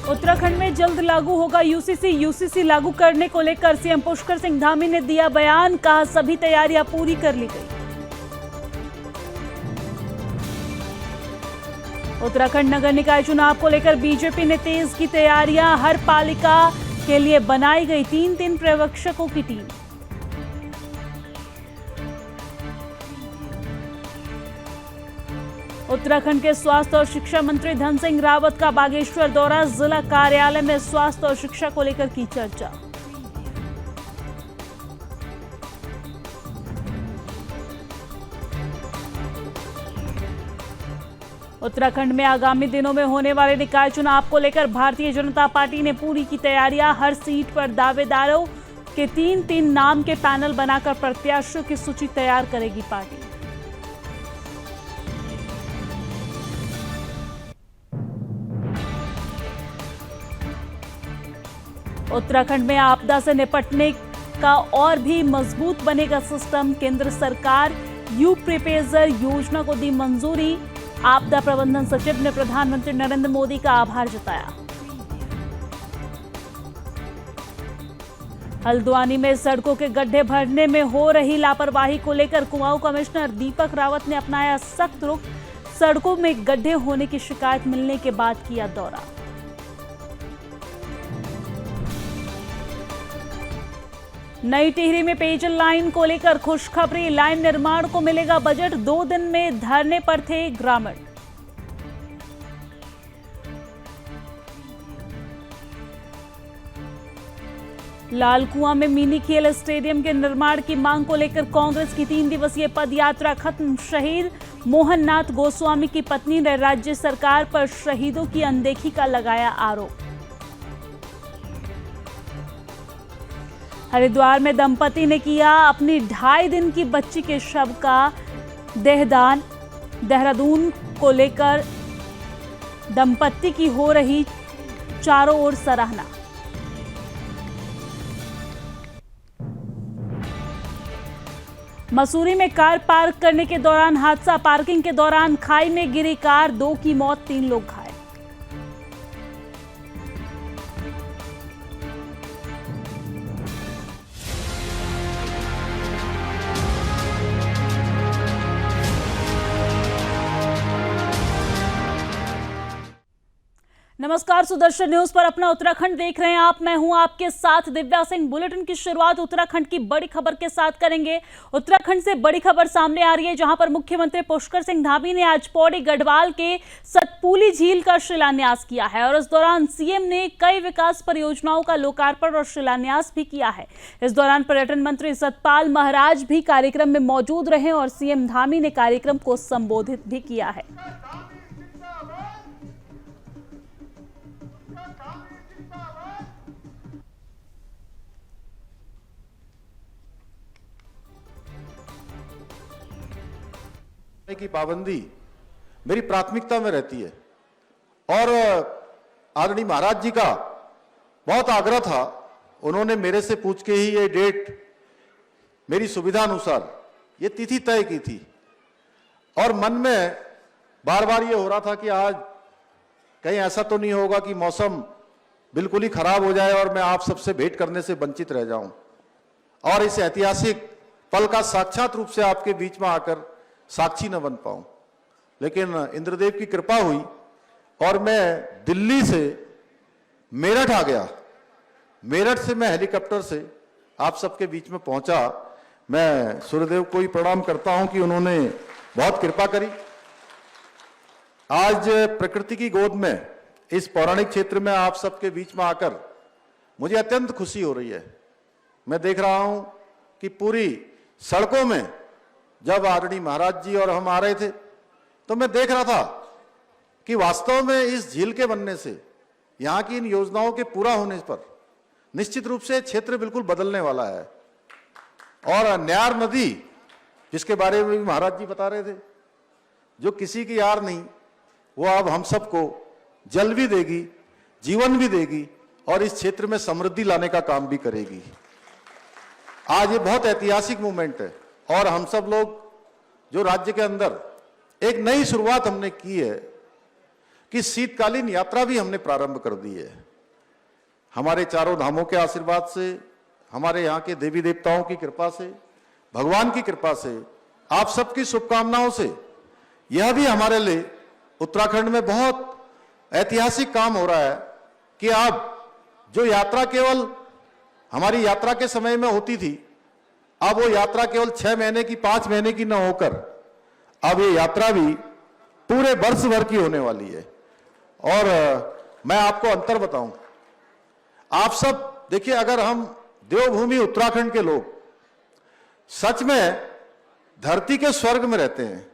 उत्तराखंड में जल्द लागू होगा यूसीसी लागू करने को लेकर सीएम पुष्कर सिंह धामी ने दिया बयान, कहा सभी तैयारियां पूरी कर ली गई। उत्तराखंड नगर निकाय चुनाव को लेकर बीजेपी ने तेज की तैयारियां, हर पालिका के लिए बनाई गई 3 पर्यवेक्षकों की टीम। उत्तराखंड के स्वास्थ्य और शिक्षा मंत्री धन सिंह रावत का बागेश्वर दौरा, जिला कार्यालय में स्वास्थ्य और शिक्षा को लेकर की चर्चा। उत्तराखंड में आगामी दिनों में होने वाले निकाय चुनाव को लेकर भारतीय जनता पार्टी ने पूरी की तैयारियां, हर सीट पर दावेदारों के 3 नाम के पैनल बनाकर प्रत्याशियों की सूची तैयार करेगी पार्टी। उत्तराखंड में आपदा से निपटने का और भी मजबूत बनेगा सिस्टम, केंद्र सरकार यू प्रिपेयर योजना को दी मंजूरी, आपदा प्रबंधन सचिव ने प्रधानमंत्री नरेंद्र मोदी का आभार जताया। हल्द्वानी में सड़कों के गड्ढे भरने में हो रही लापरवाही को लेकर कुमाऊं कमिश्नर दीपक रावत ने अपनाया सख्त रुख, सड़कों में गड्ढे होने की शिकायत मिलने के बाद किया दौरा। नई टिहरी में पेयजल लाइन को लेकर खुशखबरी, लाइन निर्माण को मिलेगा बजट, 2 दिन में धरने पर थे ग्रामीण। लालकुआं में मिनी खेल स्टेडियम के निर्माण की मांग को लेकर कांग्रेस की 3 दिवसीय पदयात्रा खत्म, शहीद मोहन नाथ गोस्वामी की पत्नी ने राज्य सरकार पर शहीदों की अनदेखी का लगाया आरोप। हरिद्वार में दंपति ने किया अपनी 2.5 दिन की बच्ची के शव का देहदान, देहरादून को लेकर दंपति की हो रही चारों ओर सराहना। मसूरी में कार पार्क करने के दौरान हादसा, पार्किंग के दौरान खाई में गिरी कार, 2 की मौत, 3 लोग घायल। नमस्कार, सुदर्शन न्यूज पर अपना उत्तराखंड देख रहे हैं आप, मैं हूं आपके साथ दिव्या सिंह। बुलेटिन की शुरुआत उत्तराखंड की बड़ी खबर के साथ करेंगे। उत्तराखंड से बड़ी खबर सामने आ रही है, जहां पर मुख्यमंत्री पुष्कर सिंह धामी ने आज पौड़ी गढ़वाल के सतपुली झील का शिलान्यास किया है और इस दौरान सीएम ने कई विकास परियोजनाओं का लोकार्पण और शिलान्यास भी किया है। इस दौरान पर्यटन मंत्री सतपाल महाराज भी कार्यक्रम में मौजूद रहे और सीएम धामी ने कार्यक्रम को संबोधित भी किया है। की पाबंदी मेरी प्राथमिकता में रहती है और आदरणीय महाराज जी का बहुत आग्रह था, उन्होंने मेरे से पूछ के ही ये डेट मेरी सुविधा अनुसार ये तिथि तय की थी और मन में बार बार ये हो रहा था कि आज कहीं ऐसा तो नहीं होगा कि मौसम बिल्कुल ही खराब हो जाए और मैं आप सबसे भेंट करने से वंचित रह जाऊं और इस ऐतिहासिक पल का साक्षात रूप से आपके बीच में आकर साक्षी न बन पाऊं। लेकिन इंद्रदेव की कृपा हुई और मैं दिल्ली से मेरठ आ गया। मेरठ से मैं हेलीकॉप्टर से आप सबके बीच में पहुंचा। मैं सूर्यदेव को ही प्रणाम करता हूं कि उन्होंने बहुत कृपा करी। आज प्रकृति की गोद में इस पौराणिक क्षेत्र में आप सबके बीच में आकर मुझे अत्यंत खुशी हो रही है। मैं देख रहा हूं कि पूरी सड़कों में जब आदरणीय महाराज जी और हम आ रहे थे तो मैं देख रहा था कि वास्तव में इस झील के बनने से, यहाँ की इन योजनाओं के पूरा होने पर निश्चित रूप से क्षेत्र बिल्कुल बदलने वाला है। और न्यार नदी जिसके बारे में भी महाराज जी बता रहे थे, जो किसी की यार नहीं, वो अब हम सबको जल भी देगी, जीवन भी देगी और इस क्षेत्र में समृद्धि लाने का काम भी करेगी। आज ये बहुत ऐतिहासिक मूवमेंट है और हम सब लोग जो राज्य के अंदर एक नई शुरुआत हमने की है, कि शीतकालीन यात्रा भी हमने प्रारंभ कर दी है। हमारे चारों धामों के आशीर्वाद से, हमारे यहाँ के देवी देवताओं की कृपा से, भगवान की कृपा से, आप सबकी शुभकामनाओं से यह भी हमारे लिए उत्तराखंड में बहुत ऐतिहासिक काम हो रहा है कि अब जो यात्रा केवल हमारी यात्रा के समय में होती थी, अब वो यात्रा केवल 6 महीने की, 5 महीने की न होकर अब ये यात्रा भी पूरे वर्ष भर की होने वाली है। और मैं आपको अंतर बताऊं, आप सब देखिए, अगर हम देवभूमि उत्तराखंड के लोग सच में धरती के स्वर्ग में रहते हैं,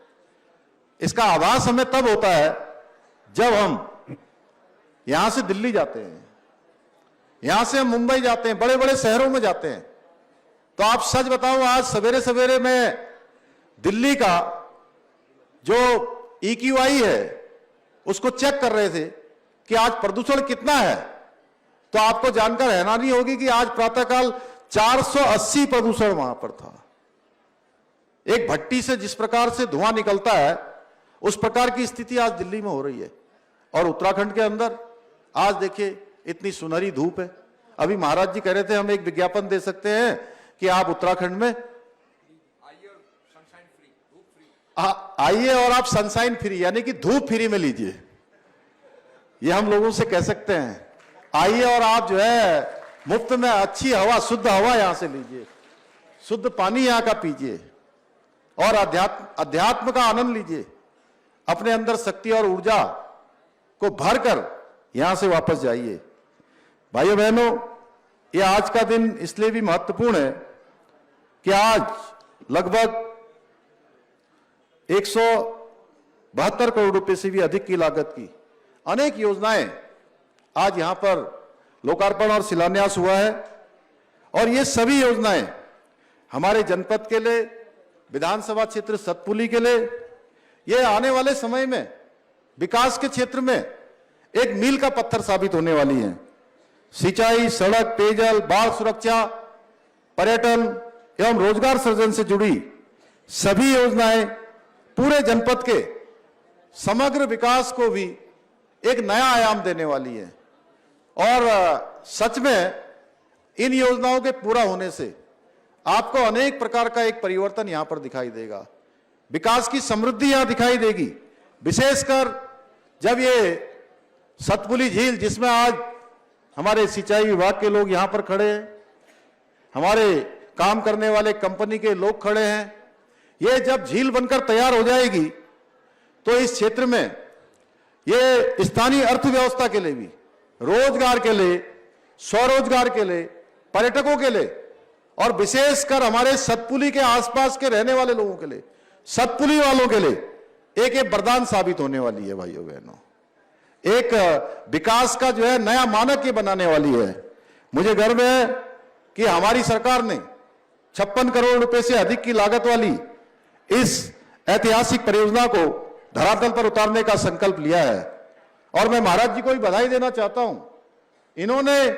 इसका आभास हमें तब होता है जब हम यहां से दिल्ली जाते हैं, यहां से हम मुंबई जाते हैं, बड़े बड़े शहरों में जाते हैं। तो आप सच बताओ, आज सवेरे सवेरे में दिल्ली का जो EQI है उसको चेक कर रहे थे कि आज प्रदूषण कितना है, तो आपको जानकर हैरानी होगी कि आज प्रातःकाल 480 प्रदूषण वहां पर था। एक भट्टी से जिस प्रकार से धुआं निकलता है, उस प्रकार की स्थिति आज दिल्ली में हो रही है। और उत्तराखंड के अंदर आज देखिए इतनी सुनहरी धूप है। अभी महाराज जी कह रहे थे हम एक विज्ञापन दे सकते हैं कि आप उत्तराखंड में आइए और आप सनशाइन फ्री यानी कि धूप फ्री में लीजिए। ये हम लोगों से कह सकते हैं, आइए और आप जो है मुफ्त में अच्छी हवा, शुद्ध हवा यहां से लीजिए, शुद्ध पानी यहां का पीजिए और अध्यात्म का आनंद लीजिए। अपने अंदर शक्ति और ऊर्जा को भरकर यहां से वापस जाइए। भाइयों बहनों, ये आज का दिन इसलिए भी महत्वपूर्ण है कि आज लगभग 172 करोड़ रुपए से भी अधिक की लागत की अनेक योजनाएं आज यहां पर लोकार्पण और शिलान्यास हुआ है। और ये सभी योजनाएं हमारे जनपद के लिए, विधानसभा क्षेत्र सतपुली के लिए, ये आने वाले समय में विकास के क्षेत्र में एक मील का पत्थर साबित होने वाली हैं। सिंचाई, सड़क, पेयजल, बाढ़ सुरक्षा, पर्यटन एवं रोजगार सृजन से जुड़ी सभी योजनाएं पूरे जनपद के समग्र विकास को भी एक नया आयाम देने वाली है। और सच में इन योजनाओं के पूरा होने से आपको अनेक प्रकार का एक परिवर्तन यहां पर दिखाई देगा। विकास की समृद्धि यहां दिखाई देगी, विशेषकर जब ये सतपुली झील, जिसमें आज हमारे सिंचाई विभाग के लोग यहां पर खड़े हैं, हमारे काम करने वाले कंपनी के लोग खड़े हैं, ये जब झील बनकर तैयार हो जाएगी तो इस क्षेत्र में ये स्थानीय अर्थव्यवस्था के लिए भी, रोजगार के लिए, स्वरोजगार के लिए, पर्यटकों के लिए और विशेषकर हमारे सतपुली के आसपास के रहने वाले लोगों के लिए, सतपुली वालों के लिए एक वरदान साबित होने वाली है। भाइयों बहनों, एक विकास का जो है नया मानक ये बनाने वाली है। मुझे गर्व है कि हमारी सरकार ने 56 करोड़ रुपए से अधिक की लागत वाली इस ऐतिहासिक परियोजना को धरातल पर उतारने का संकल्प लिया है। और मैं महाराज जी को भी बधाई देना चाहता हूं, इन्होंने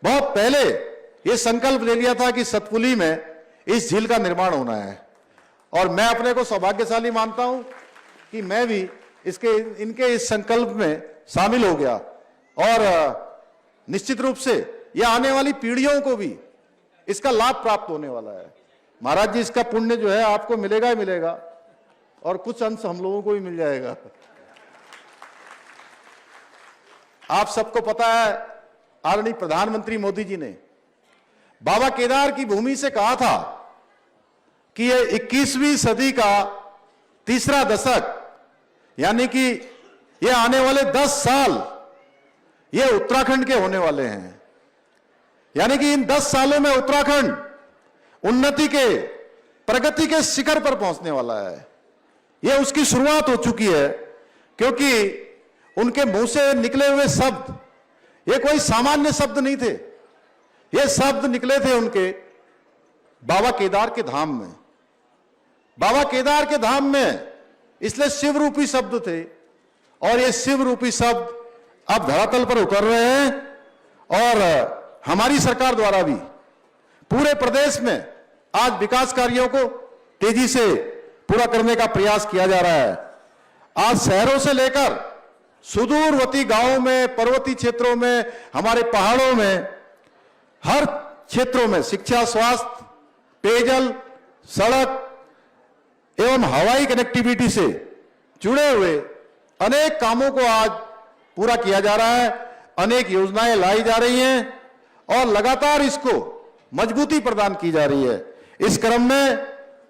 बहुत पहले ये संकल्प ले लिया था कि सतपुली में इस झील का निर्माण होना है। और मैं अपने को सौभाग्यशाली मानता हूं कि मैं भी इनके इस संकल्प में शामिल हो गया। और निश्चित रूप से यह आने वाली पीढ़ियों को भी इसका लाभ प्राप्त होने वाला है। महाराज जी, इसका पुण्य जो है आपको मिलेगा ही मिलेगा और कुछ अंश हम लोगों को भी मिल जाएगा। आप सबको पता है, आदरणीय प्रधानमंत्री मोदी जी ने बाबा केदार की भूमि से कहा था कि ये 21वीं सदी का तीसरा दशक, यानी कि ये आने वाले 10 साल ये उत्तराखंड के होने वाले हैं। यानी कि इन 10 सालों में उत्तराखंड उन्नति के, प्रगति के शिखर पर पहुंचने वाला है। यह उसकी शुरुआत हो चुकी है, क्योंकि उनके मुंह से निकले हुए शब्द ये कोई सामान्य शब्द नहीं थे। ये शब्द निकले थे उनके बाबा केदार के धाम में। बाबा केदार के धाम में इसलिए शिव रूपी शब्द थे, और ये शिव रूपी शब्द अब धरातल पर उतर रहे हैं। और हमारी सरकार द्वारा भी पूरे प्रदेश में आज विकास कार्यों को तेजी से पूरा करने का प्रयास किया जा रहा है। आज शहरों से लेकर सुदूरवर्ती गांवों में, पर्वतीय क्षेत्रों में, हमारे पहाड़ों में, हर क्षेत्रों में शिक्षा, स्वास्थ्य, पेयजल, सड़क एवं हवाई कनेक्टिविटी से जुड़े हुए अनेक कामों को आज पूरा किया जा रहा है। अनेक योजनाएं लाई जा रही हैं और लगातार इसको मजबूती प्रदान की जा रही है। इस क्रम में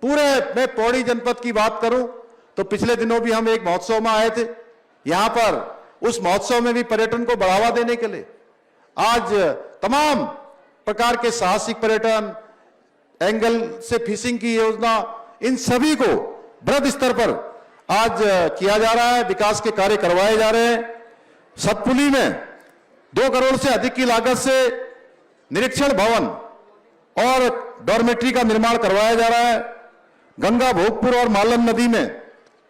पूरे मैं पौड़ी जनपद की बात करूं तो पिछले दिनों भी हम एक महोत्सव में आए थे। यहां पर उस महोत्सव में भी पर्यटन को बढ़ावा देने के लिए आज तमाम प्रकार के साहसिक पर्यटन, एंगल से फिशिंग की योजना, इन सभी को बृहद स्तर पर आज किया जा रहा है। विकास के कार्य करवाए जा रहे हैं। सतपुली में 2 करोड़ से अधिक की लागत से निरीक्षण भवन और डॉर्मेट्री का निर्माण करवाया जा रहा है। गंगा, भोगपुर और मालन नदी में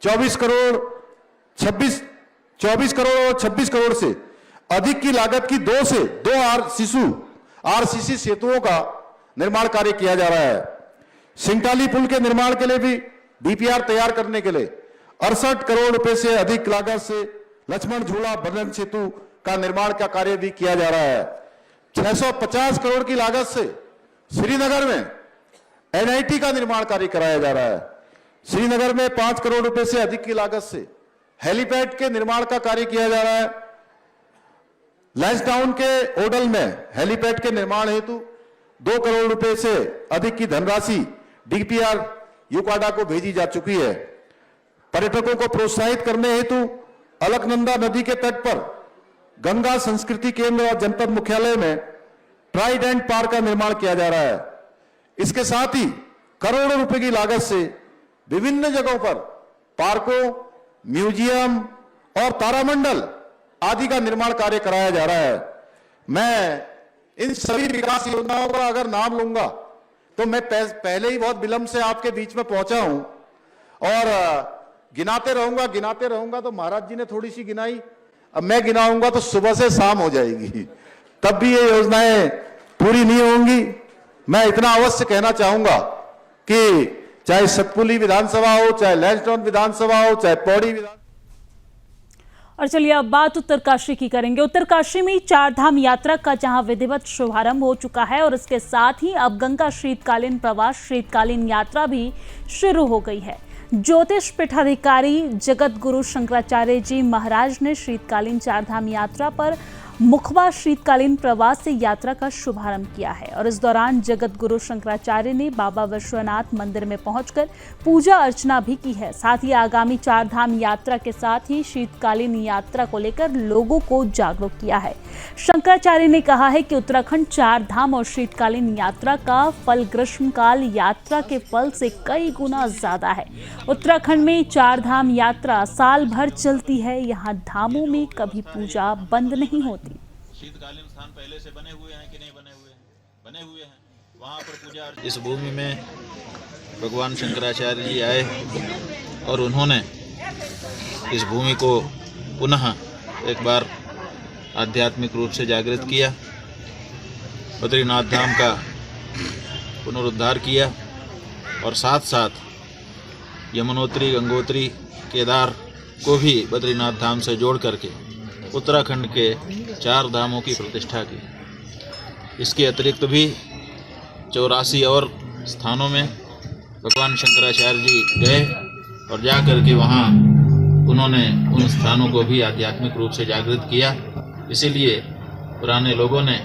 24 करोड़ और 26 करोड़ से अधिक की लागत की 2 आरसीसी सेतुओं का निर्माण कार्य किया जा रहा है। सिंगटाली पुल के निर्माण के लिए भी डीपीआर तैयार करने के लिए 68 करोड़ रुपए से अधिक लागत से लक्ष्मण झूला बंधन सेतु का निर्माण का कार्य भी किया जा रहा है। 650 करोड़ की लागत से श्रीनगर में एनआईटी का निर्माण कार्य कराया जा रहा है। श्रीनगर में 5 करोड़ रुपए से अधिक की लागत से हेलीपैड के निर्माण का कार्य किया जा रहा है। लैंसडाउन के ओडल में हेलीपैड के निर्माण हेतु 2 करोड़ रुपए से अधिक की धनराशि डीपीआर यूकाडा को भेजी जा चुकी है। पर्यटकों को प्रोत्साहित करने हेतु अलकनंदा नदी के तट पर गंगा संस्कृति केंद्र और जनपद मुख्यालय में ट्राइडेंट पार्क का निर्माण किया जा रहा है। इसके साथ ही करोड़ों रुपए की लागत से विभिन्न जगहों पर पार्कों, म्यूजियम और तारामंडल आदि का निर्माण कार्य कराया जा रहा है। मैं इन सभी विकास योजनाओं का अगर नाम लूंगा तो मैं पहले ही बहुत विलंब से आपके बीच में पहुंचा हूं और गिनाते रहूंगा तो महाराज जी ने थोड़ी सी गिनाई, अब मैं गिनाऊंगा तो सुबह से शाम हो जाएगी, तब भी ये योजनाएं पूरी नहीं होंगी। मैं इतना अवश्य कहना चाहूंगा कि चाहे सतपुली विधानसभा हो, चाहे लैंसडाउन विधानसभा हो, चाहे पौड़ी विधान। और चलिए अब बात उत्तरकाशी की करेंगे। उत्तरकाशी में 4 धाम यात्रा का जहां विधिवत शुभारंभ हो चुका है और इसके साथ ही अब गंगा शीतकालीन प्रवास शीतकालीन यात्रा भी शुरू हो गई है। ज्योतिष पीठाधिकारी जगत गुरु शंकराचार्य जी महाराज ने शीतकालीन 4 धाम यात्रा पर मुखबा शीतकालीन प्रवास से यात्रा का शुभारंभ किया है और इस दौरान जगत गुरु शंकराचार्य ने बाबा विश्वनाथ मंदिर में पहुंचकर पूजा अर्चना भी की है। साथ ही आगामी 4 धाम यात्रा के साथ ही शीतकालीन यात्रा को लेकर लोगों को जागरूक किया है। शंकराचार्य ने कहा है कि उत्तराखंड 4 धाम और शीतकालीन यात्रा का फल ग्रीष्मकाल यात्रा के फल से कई गुना ज्यादा है। उत्तराखंड में 4 धाम यात्रा साल भर चलती है। यहाँ धामों में कभी पूजा बंद नहीं होती। शीतकालीन स्थान पहले से बने हुए हैं कि नहीं बने हुए हैं? बने हुए हैं। वहाँ पर पूजा इस भूमि में भगवान शंकराचार्य जी आए और उन्होंने इस भूमि को पुनः एक बार आध्यात्मिक रूप से जागृत किया, बद्रीनाथ धाम का पुनरुद्धार किया और साथ साथ यमुनोत्री, गंगोत्री, केदार को भी बद्रीनाथ धाम से जोड़ करके उत्तराखंड के 4 धामों की प्रतिष्ठा की। इसके अतिरिक्त भी 84 और स्थानों में भगवान शंकराचार्य जी गए और जा कर के वहाँ उन्होंने उन स्थानों को भी आध्यात्मिक रूप से जागृत किया। इसीलिए पुराने लोगों ने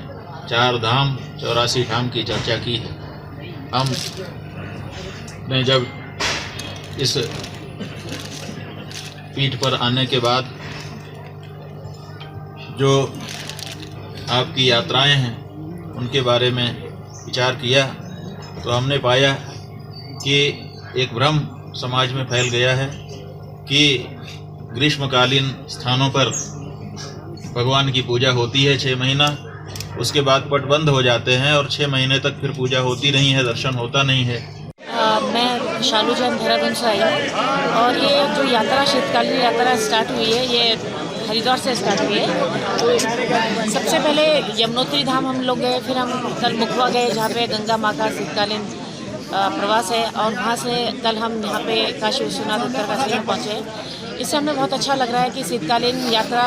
4 धाम 84 धाम की चर्चा की है। हम ने जब इस पीठ पर आने के बाद जो आपकी यात्राएं हैं उनके बारे में विचार किया तो हमने पाया कि एक भ्रम समाज में फैल गया है कि ग्रीष्मकालीन स्थानों पर भगवान की पूजा होती है 6 महीना, उसके बाद पट बंद हो जाते हैं और 6 महीने तक फिर पूजा होती नहीं है, दर्शन होता नहीं है। मैं शालू जैन देहरादून से आई हूँ और ये जो यात्रा शीतकालीन यात्रा स्टार्ट हुई है ये हरिद्वार से स्टार्ट हुई है। सबसे पहले यमुनोत्री धाम हम लोग गए, फिर हम कल मुखबा गए जहाँ पे गंगा माँ का शीतकालीन प्रवास है और वहाँ से कल हम यहाँ पे काशी विश्वनाथ उत्तरकाशी में पहुँचे। इससे हमें बहुत अच्छा लग रहा है कि शीतकालीन यात्रा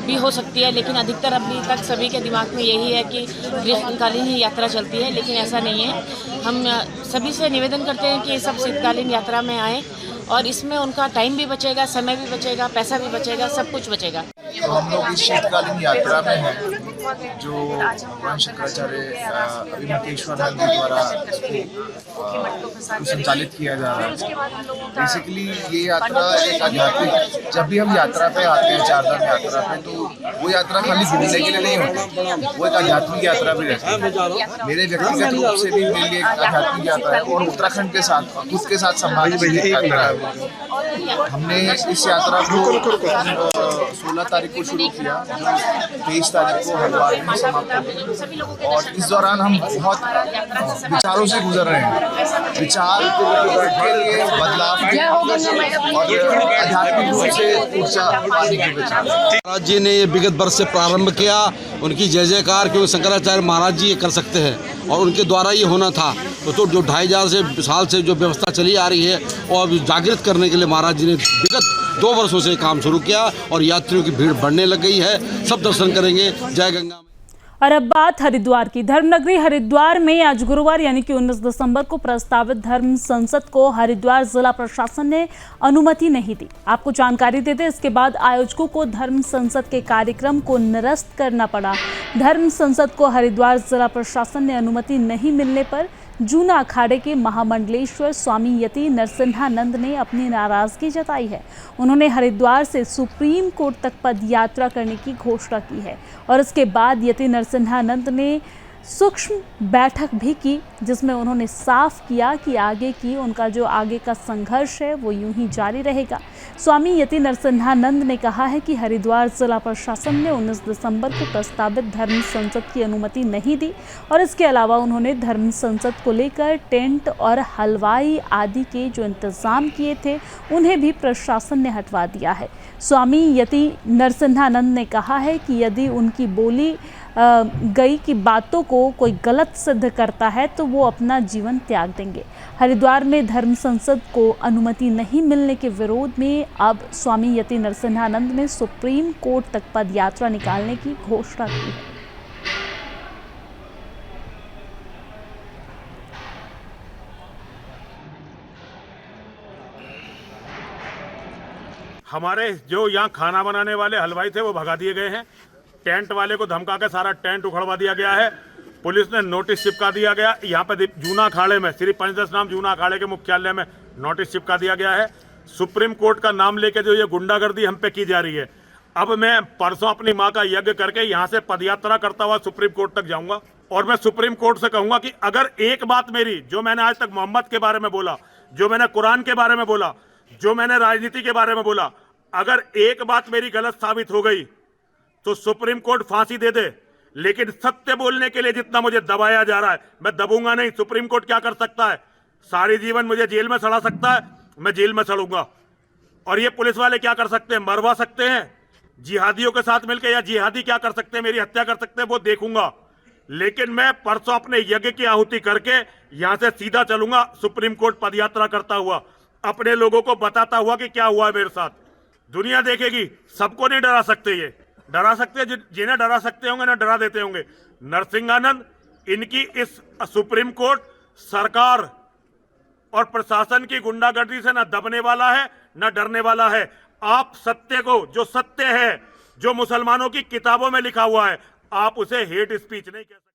भी हो सकती है, लेकिन अधिकतर अभी तक सभी के दिमाग में यही है कि ग्रीष्मकालीन ही यात्रा चलती है, लेकिन ऐसा नहीं है। हम सभी से निवेदन करते हैं कि ये सब शीतकालीन यात्रा में आएँ और इसमें उनका टाइम भी बचेगा, समय भी बचेगा, पैसा भी बचेगा, सब कुछ बचेगा। तो हम लोग इस शीतकालीन यात्रा में हैं जो भगवान शंकराचार्य अभिमतेश्वरानंद जी द्वारा इसको संचालित किया जा रहा है। बेसिकली ये यात्रा एक आध्यात्मिक, जब भी हम यात्रा पे आते हैं चारधाम यात्रा पे, तो वो यात्रा खाली घूमने के लिए नहीं होती, वो एक आध्यात्मिक यात्रा भी रहती है। मेरे व्यक्तिगत रूप से भी मेरे लिए एक आध्यात्मिक यात्रा है और उत्तराखंड के साथ खुद के साथ संबंधित यात्रा है। हमने इस यात्रा को 16 तारीख को शुरू किया, 23 तारीख को हरिद्वार में समाप्त हुई और इस दौरान हम बहुत विचारों से गुजर रहे हैं। विचार के लिए, बदलाव के और आध्यात्मिक रूप से ऊर्जा पाने के विचार। महाराज जी ने ये विगत वर्ष से प्रारंभ किया, उनकी जय जयकार, क्योंकि शंकराचार्य महाराज जी ये कर सकते हैं और उनके द्वारा ये होना था। तो जो 2500 साल से जो व्यवस्था चली आ रही है और जागृत करने के लिए महाराज जी ने विगत 2 वर्षों से काम शुरू किया और यात्रियों की भीड़ बढ़ने लग गई है। सब दर्शन करेंगे। जय गंगा। और अब बात हरिद्वार की। धर्मनगरी हरिद्वार में आज गुरुवार यानी कि 19 दिसंबर को प्रस्तावित धर्म संसद को हरिद्वार जिला प्रशासन ने अनुमति नहीं दी। आपको जानकारी देते इसके बाद आयोजकों को धर्म संसद के कार्यक्रम को निरस्त करना पड़ा। धर्म संसद को हरिद्वार जिला प्रशासन ने अनुमति नहीं मिलने पर जूना अखाड़े के महामंडलेश्वर स्वामी यति नरसिम्हानंद ने अपनी नाराजगी जताई है। उन्होंने हरिद्वार से सुप्रीम कोर्ट तक पद यात्रा करने की घोषणा की है और इसके बाद यति नरसिम्हानंद ने सूक्ष्म बैठक भी की, जिसमें उन्होंने साफ किया कि उनका जो आगे का संघर्ष है वो यूं ही जारी रहेगा। स्वामी यति नरसिम्हानंद ने कहा है कि हरिद्वार जिला प्रशासन ने 19 दिसंबर को प्रस्तावित धर्म संसद की अनुमति नहीं दी और इसके अलावा उन्होंने धर्म संसद को लेकर टेंट और हलवाई आदि के जो इंतजाम किए थे उन्हें भी प्रशासन ने हटवा दिया है। स्वामी यति नरसिम्हानंद ने कहा है कि यदि उनकी बोली गई की बातों को कोई गलत सिद्ध करता है तो वो अपना जीवन त्याग देंगे। हरिद्वार में धर्म संसद को अनुमति नहीं मिलने के विरोध में अब स्वामी यति नरसिम्हानंद ने सुप्रीम कोर्ट तक पद यात्रा निकालने की घोषणा की है। हमारे जो यहाँ खाना बनाने वाले हलवाई थे वो भगा दिए गए हैं। टेंट वाले को धमका के सारा टेंट उखड़वा दिया गया है। पुलिस ने नोटिस चिपका दिया गया। यहाँ पे जूना अखाड़े में श्री पंचदश नाम जूना अखाड़े के मुख्यालय में नोटिस चिपका दिया गया है। सुप्रीम कोर्ट का नाम लेके जो ये गुंडागर्दी हम पे की जा रही है। अब मैं परसों अपनी माँ का यज्ञ करके यहाँ से पदयात्रा करता हुआ सुप्रीम कोर्ट तक जाऊंगा और मैं सुप्रीम कोर्ट से कहूंगा कि अगर एक बात मेरी, जो मैंने आज तक मोहम्मद के बारे में बोला, जो मैंने कुरान के बारे में बोला, जो मैंने राजनीति के बारे में बोला, अगर एक बात मेरी गलत साबित हो गई तो सुप्रीम कोर्ट फांसी दे दे। लेकिन सत्य बोलने के लिए जितना मुझे दबाया जा रहा है, मैं दबूंगा नहीं। सुप्रीम कोर्ट क्या कर सकता है? सारी जीवन मुझे जेल में सड़ा सकता है, मैं जेल में सड़ूंगा। और ये पुलिस वाले क्या कर सकते हैं? मरवा सकते हैं जिहादियों के साथ मिलकर, या जिहादी क्या कर सकते हैं? मेरी हत्या कर सकते हैं, वो देखूंगा। लेकिन मैं परसों अपने यज्ञ की आहुति करके यहां से सीधा चलूंगा सुप्रीम कोर्ट पदयात्रा करता हुआ, अपने लोगों को बताता हुआ कि क्या हुआ मेरे साथ। दुनिया देखेगी। सबको नहीं डरा सकते, ये डरा सकते हैं जिन्हें डरा सकते होंगे ना डरा देते होंगे। नरसिम्हानंद, इनकी इस सुप्रीम कोर्ट सरकार और प्रशासन की गुंडागर्दी से ना दबने वाला है ना डरने वाला है। आप सत्य को, जो सत्य है, जो मुसलमानों की किताबों में लिखा हुआ है, आप उसे हेट स्पीच नहीं कह सकते।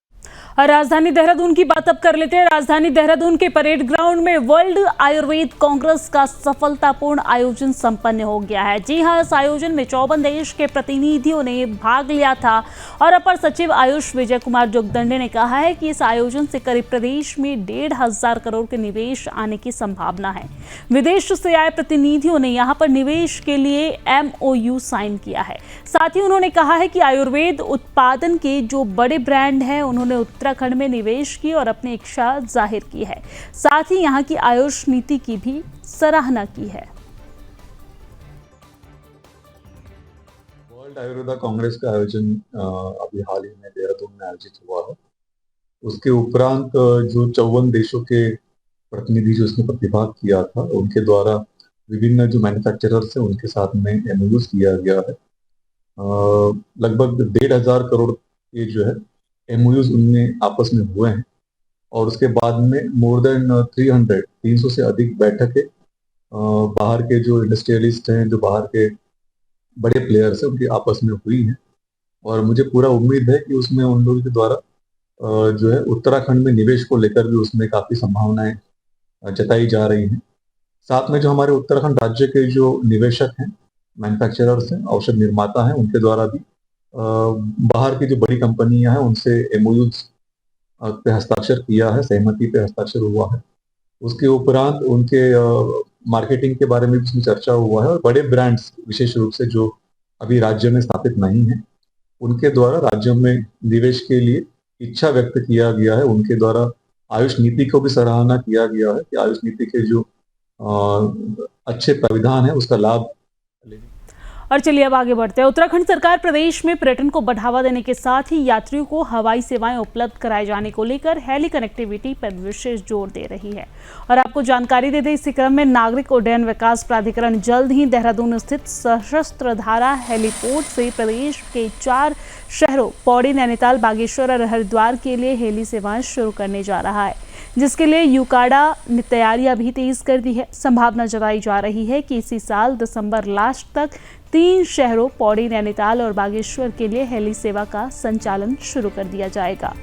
राजधानी देहरादून की बात अब कर लेते हैं। राजधानी देहरादून के परेड ग्राउंड में वर्ल्ड आयुर्वेद कांग्रेस का सफलतापूर्ण आयोजन संपन्न हो गया है। जी हां, इस आयोजन में 54 देश के प्रतिनिधियों ने भाग लिया था और अपर सचिव आयुष विजय कुमार जोगदंडे ने कहा है कि इस आयोजन से करीब प्रदेश में 1,500 करोड़ के निवेश आने की संभावना है। विदेश से आए प्रतिनिधियों ने यहां पर निवेश के लिए MOU साइन किया है। साथ ही उन्होंने कहा है कि आयुर्वेद उत्पादन के जो बड़े ब्रांड हैं उन्होंने उत्तराखंड में निवेश की और अपनी इच्छा जाहिर की है। साथ ही यहां की आयुष नीति की भी सराहना की है। वर्ल्ड आयुर्वेदा कांग्रेस का आयोजन अभी हाल ही में देहरादून में आयोजित हुआ है। उसके उपरांत जो 54 देशों के प्रतिनिधि जो इसमें प्रतिभाग किया था, उनके द्वारा विभिन्न जो मैन्युफैक्चरर्स हैं उनके साथ में MOUs किया गया है। लगभग 1,500 करोड़ के जो है MOUs उनमें आपस में हुए हैं और उसके बाद में मोर देन 300 से अधिक बैठकें बाहर के जो इंडस्ट्रियलिस्ट हैं, जो बाहर के बड़े प्लेयर्स हैं, उनकी आपस में हुई हैं और मुझे पूरा उम्मीद है कि उसमें उन लोगों के द्वारा जो है उत्तराखंड में निवेश को लेकर भी उसमें काफ़ी संभावनाएं जताई जा रही हैं। साथ में जो हमारे उत्तराखंड राज्य के जो निवेशक हैं, मैन्युफैक्चरर्स हैं, औषध निर्माता हैं, उनके द्वारा भी बाहर की जो बड़ी कंपनियां हैं उनसे MOUs पे हस्ताक्षर किया है, सहमति पे हस्ताक्षर हुआ है। उसके उपरांत उनके मार्केटिंग के बारे में भी उसमें चर्चा हुआ है और बड़े ब्रांड्स विशेष रूप से जो अभी राज्य में स्थापित नहीं है उनके द्वारा राज्य में निवेश के लिए इच्छा व्यक्त किया गया है। उनके द्वारा आयुष नीति को भी सराहना किया गया है कि आयुष नीति के जो अच्छे प्राविधान है उसका लाभ। और चलिए अब आगे बढ़ते हैं। उत्तराखंड सरकार प्रदेश में पर्यटन को बढ़ावा देने के साथ ही यात्रियों को हवाई सेवाएं उपलब्ध कराए जाने को लेकर हेली कनेक्टिविटी पर विशेष जोर दे रही है। और आपको जानकारी दे दें, इसी क्रम में नागरिक उड्डयन विकास प्राधिकरण जल्द ही देहरादून स्थित सशस्त्र धारा हेलीपोर्ट से प्रदेश के 4 शहरों पौड़ी, नैनीताल, बागेश्वर और हरिद्वार के लिए हेली सेवाएं शुरू करने जा रहा है, जिसके लिए यूकाडा ने तैयारियां भी तेज कर दी है। संभावना जताई जा रही है कि इसी साल दिसंबर लास्ट तक 3 शहरों पौड़ी, नैनीताल और बागेश्वर के लिए हेली सेवा का संचालन शुरू कर दिया जाएगा।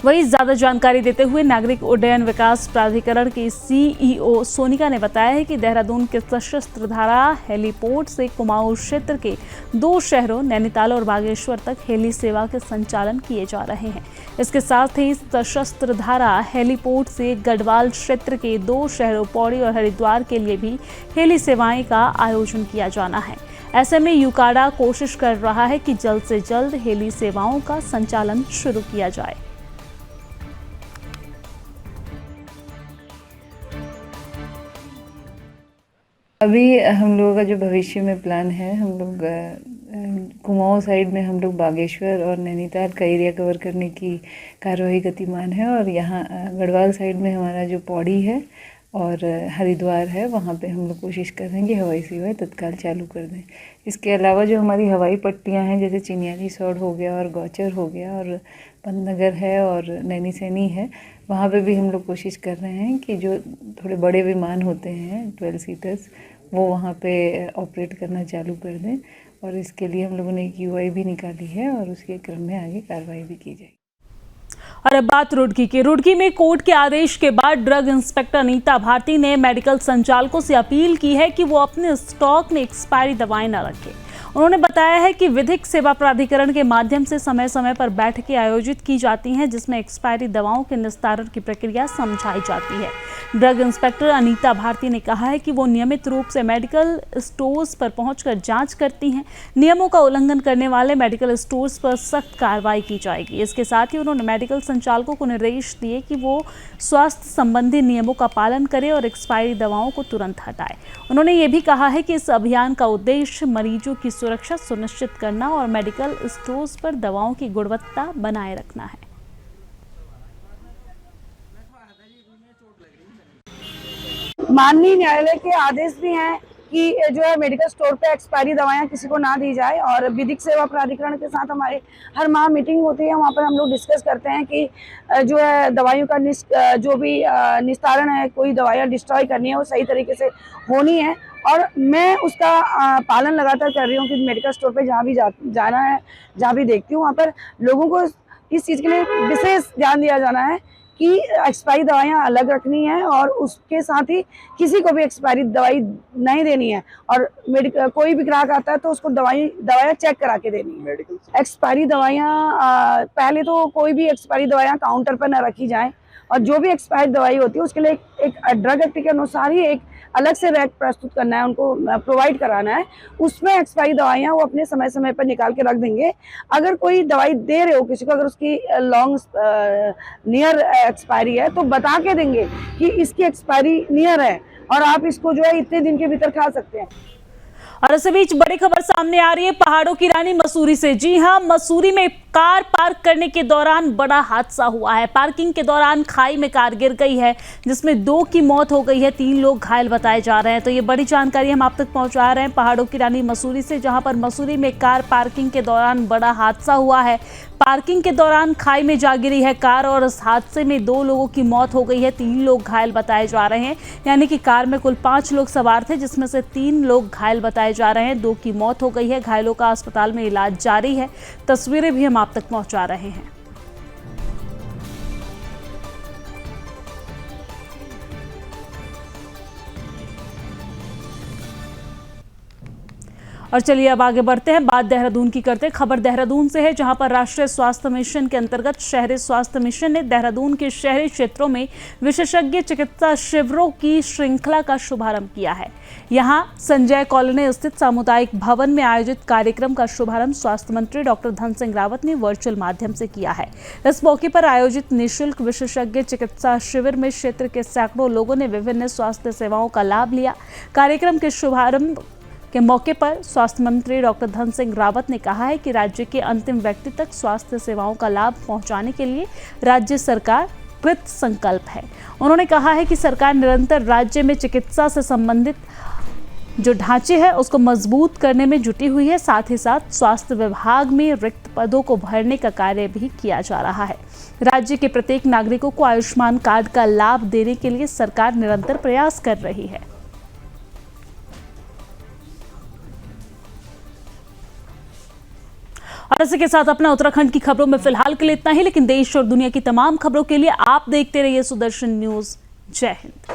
वहीं ज्यादा जानकारी देते हुए नागरिक उड्डयन विकास प्राधिकरण के CEO सोनिका ने बताया है कि देहरादून के सशस्त्र धारा हेलीपोर्ट से कुमाऊं क्षेत्र के 2 शहरों नैनीताल और बागेश्वर तक हेली सेवा के संचालन किए जा रहे हैं। इसके साथ ही सशस्त्र धारा हेलीपोर्ट से गढ़वाल क्षेत्र के 2 शहरों पौड़ी और हरिद्वार के लिए भी हेली सेवाएं का आयोजन किया जाना है। ऐसे में यूकाडा कोशिश कर रहा है कि जल्द से जल्द हेली सेवाओं का संचालन शुरू किया जाए। अभी हम लोगों का जो भविष्य में प्लान है, हम लोग कुमाऊं साइड में हम लोग बागेश्वर और नैनीताल का एरिया कवर करने की कार्यवाही गतिमान है और यहाँ गढ़वाल साइड में हमारा जो पौड़ी है और हरिद्वार है, वहाँ पे हम लोग कोशिश कर रहे हैं कि हवाई सेवाएं तत्काल चालू कर दें। इसके अलावा जो हमारी हवाई पट्टियाँ हैं, जैसे चिनियाली सौड़ हो गया और गौचर हो गया और पंतनगर है और नैनी सैनी है, वहाँ पे भी हम लोग कोशिश कर रहे हैं कि जो थोड़े बड़े विमान होते हैं 12 सीटर्स, वो वहाँ पे ऑपरेट करना चालू कर दें। और इसके लिए हम लोगों ने एक UI भी निकाली है और उसके क्रम में आगे कार्रवाई भी की जाएगी। और अब बात रुड़की की। रुड़की में कोर्ट के आदेश के बाद ड्रग इंस्पेक्टर अनीता भारती ने मेडिकल संचालकों से अपील की है कि वो अपने स्टॉक में एक्सपायरी दवाएं न रखें। उन्होंने बताया है कि विधिक सेवा प्राधिकरण के माध्यम से समय समय पर बैठकें आयोजित की जाती हैं, जिसमें एक्सपायरी दवाओं के निस्तारण की प्रक्रिया समझाई जाती है। ड्रग इंस्पेक्टर अनीता भारती ने कहा है कि वो नियमित रूप से मेडिकल स्टोर्स पर पहुंचकर जांच करती हैं। नियमों का उल्लंघन करने वाले मेडिकल स्टोर्स पर सख्त कार्रवाई की जाएगी। इसके साथ ही उन्होंने मेडिकल संचालकों को निर्देश दिए कि वो स्वास्थ्य संबंधी नियमों का पालन करें और एक्सपायरी दवाओं को तुरंत हटाएं। उन्होंने ये भी कहा है कि इस अभियान का उद्देश्य मरीजों की सुरक्षा सुनिश्चित करना और मेडिकल स्टोर्स पर दवाओं की गुणवत्ता बनाए रखना है। माननीय न्यायालय के आदेश भी हैं कि जो है मेडिकल स्टोर पे एक्सपायरी दवाएं किसी को ना दी जाए और विधिक सेवा प्राधिकरण के साथ हमारे हर माह मीटिंग होती है। वहाँ पर हम लोग डिस्कस करते हैं कि जो है दवाइयों का जो भी निस्तारण है, कोई दवाइयाँ डिस्ट्रॉय करनी है वो सही तरीके से होनी है और मैं उसका पालन लगातार कर रही हूँ कि मेडिकल स्टोर पे जहाँ भी जाना है, जहाँ भी देखती हूँ वहाँ पर लोगों को इस चीज़ के लिए विशेष ध्यान दिया जाना है कि एक्सपायरी दवाइयाँ अलग रखनी है और उसके साथ ही किसी को भी एक्सपायरी दवाई नहीं देनी है और कोई भी ग्राहक आता है तो उसको दवाइयाँ चेक करा के देनी है। मेडिकल एक्सपायरी दवाइयाँ पहले तो कोई भी एक्सपायरी दवाइयाँ काउंटर पर न रखी जाएं और जो भी एक्सपायरी दवाई होती है उसके लिए एक ड्रग एक्ट के अनुसार ही एक अलग से रैक प्रस्तुत करना है, उनको प्रोवाइड कराना है। उसमें एक्सपायरी दवाइयाँ वो अपने समय समय पर निकाल के रख देंगे। अगर कोई दवाई दे रहे हो किसी को, अगर उसकी लॉन्ग नियर एक्सपायरी है तो बता के देंगे कि इसकी एक्सपायरी नियर है और आप इसको जो है इतने दिन के भीतर खा सकते हैं। और इस बीच बड़ी खबर सामने आ रही है पहाड़ों की रानी मसूरी से। जी हां, मसूरी में कार पार्क करने के दौरान बड़ा हादसा हुआ है। पार्किंग के दौरान खाई में कार गिर गई है, जिसमें 2 की मौत हो गई है, 3 लोग घायल बताए जा रहे हैं। तो ये बड़ी जानकारी हम आप तक पहुंचा रहे हैं पहाड़ों की रानी मसूरी से, जहां पर मसूरी में कार पार्किंग के दौरान बड़ा हादसा हुआ है। पार्किंग के दौरान खाई में जा गिरी है कार और इस हादसे में 2 लोगों की मौत हो गई है, 3 लोग घायल बताए जा रहे हैं। यानी कि कार में कुल 5 लोग सवार थे, जिसमें से 3 लोग घायल बताए जा रहे हैं, 2 की मौत हो गई है। घायलों का अस्पताल में इलाज जारी है। तस्वीरें भी हम आप तक पहुंचा रहे हैं। और चलिए अब आगे बढ़ते हैं, बात देहरादून की करते हैं। खबर देहरादून से है, जहां पर राष्ट्रीय स्वास्थ्य मिशन के अंतर्गत शहरी स्वास्थ्य मिशन ने देहरादून के शहरी क्षेत्रों में विशेषज्ञ चिकित्सा शिविरों की श्रृंखला का शुभारंभ किया है। यहां संजय कॉलोनी स्थित सामुदायिक भवन में आयोजित कार्यक्रम का शुभारंभ स्वास्थ्य मंत्री डॉक्टर धन सिंह रावत ने वर्चुअल माध्यम से किया है। इस मौके पर आयोजित निःशुल्क विशेषज्ञ चिकित्सा शिविर में क्षेत्र के सैकड़ों लोगों ने विभिन्न स्वास्थ्य सेवाओं का लाभ लिया। कार्यक्रम के शुभारंभ के मौके पर स्वास्थ्य मंत्री डॉक्टर धन सिंह रावत ने कहा है कि राज्य के अंतिम व्यक्ति तक स्वास्थ्य सेवाओं का लाभ पहुंचाने के लिए राज्य सरकार कृत संकल्प है। उन्होंने कहा है कि सरकार निरंतर राज्य में चिकित्सा से संबंधित जो ढांचे है उसको मजबूत करने में जुटी हुई है। साथ ही साथ स्वास्थ्य विभाग में रिक्त पदों को भरने का कार्य भी किया जा रहा है। राज्य के प्रत्येक नागरिकों को आयुष्मान कार्ड का लाभ देने के लिए सरकार निरंतर प्रयास कर रही है। और इसी के साथ अपना उत्तराखंड की खबरों में फिलहाल के लिए इतना ही, लेकिन देश और दुनिया की तमाम खबरों के लिए आप देखते रहिए सुदर्शन न्यूज। जय हिंद।